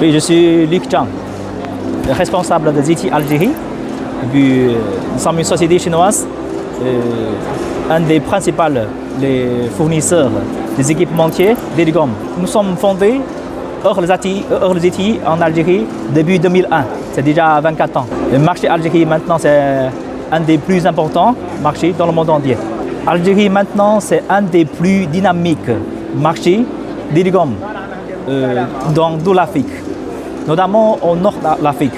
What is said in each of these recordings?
Oui, je suis Luc Zhang, responsable de ZTE Algérie. Et puis, nous sommes une société chinoise, un des principaux fournisseurs des équipementiers d'Eligom. Nous sommes fondés hors le ZTE en Algérie début 2001, c'est déjà 24 ans. Le marché Algérie maintenant c'est un des plus importants marchés dans le monde entier. Algérie maintenant c'est un des plus dynamiques marchés d'Eligom dans toute l'Afrique, notamment au nord de l'Afrique.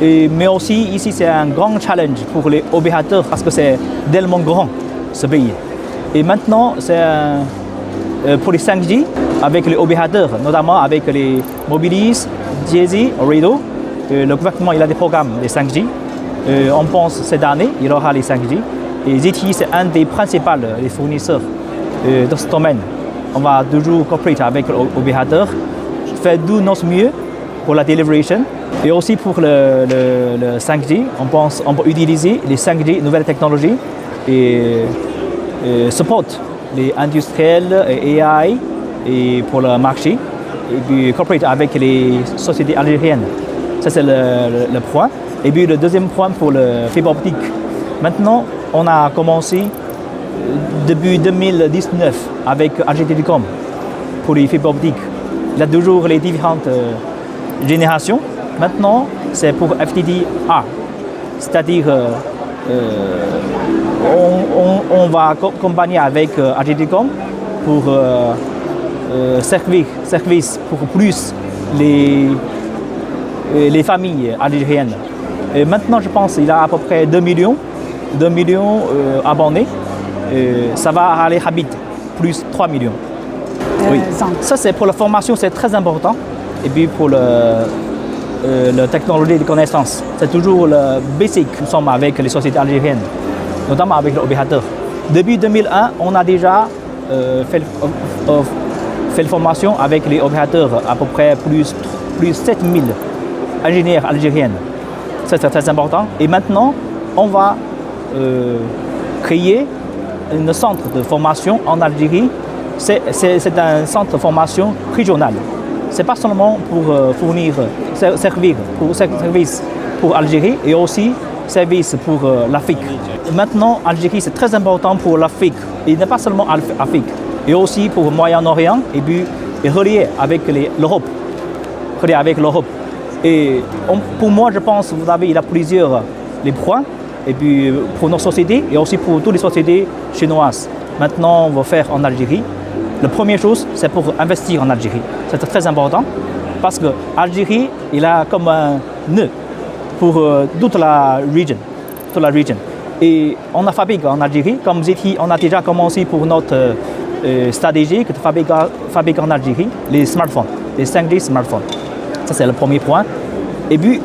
Mais aussi ici c'est un grand challenge pour les opérateurs parce que c'est tellement grand ce pays. Et maintenant c'est pour les 5G avec les opérateurs, notamment avec les Mobilis, Jay-Z, Ooredoo. Le gouvernement il a des programmes des 5G. On pense cette année il y aura les 5G. Et ZTE c'est un des principaux fournisseurs dans ce domaine. On va toujours coopérer avec l'opérateur, faire tout notre mieux pour la délivration. Et aussi pour le 5G, on peut utiliser les 5G, nouvelles technologies, et support les industriels et AI et pour le marché, et puis coopérer avec les sociétés algériennes. Ça c'est le point. Et puis le deuxième point pour le fibre optique. Maintenant, on a commencé depuis 2019 avec AG Telecom pour les fibres optiques. Il y a toujours les différentes générations. Maintenant, c'est pour FTTH, c'est-à-dire on va accompagner avec AG Telecom pour service pour plus les familles algériennes. Et maintenant, je pense qu'il y a à peu près 2 millions abonnés. Ça va aller vite, plus 3 millions. Oui. Ça, c'est pour la formation, c'est très important. Et puis pour la technologie de connaissances, c'est toujours le basic. Nous sommes avec les sociétés algériennes, notamment avec l'opérateur. Depuis 2001, on a déjà fait la formation avec les opérateurs, à peu près plus 7000 ingénieurs algériens. Ça, c'est très important. Et maintenant, on va créer un centre de formation en Algérie. C'est un centre de formation régional. Ce n'est pas seulement pour fournir service pour Algérie et aussi service pour l'Afrique. Maintenant, Algérie, c'est très important pour l'Afrique. Et pas seulement l'Afrique, et aussi pour le Moyen-Orient et puis relié avec l'Europe. Et pour moi, je pense il y a plusieurs points. Et puis pour nos sociétés et aussi pour toutes les sociétés chinoises. Maintenant, on va faire en Algérie. La première chose, c'est pour investir en Algérie. C'est très important parce que l'Algérie, il a comme un nœud pour toute la région. Et on a fabriqué en Algérie, comme ZTE, on a déjà commencé pour notre stratégie de fabriquer en Algérie les smartphones, les 5G smartphones. Ça, c'est le premier point. Et puis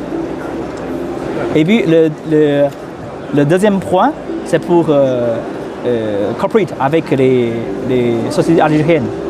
le deuxième point, c'est pour coopérer avec les sociétés algériennes.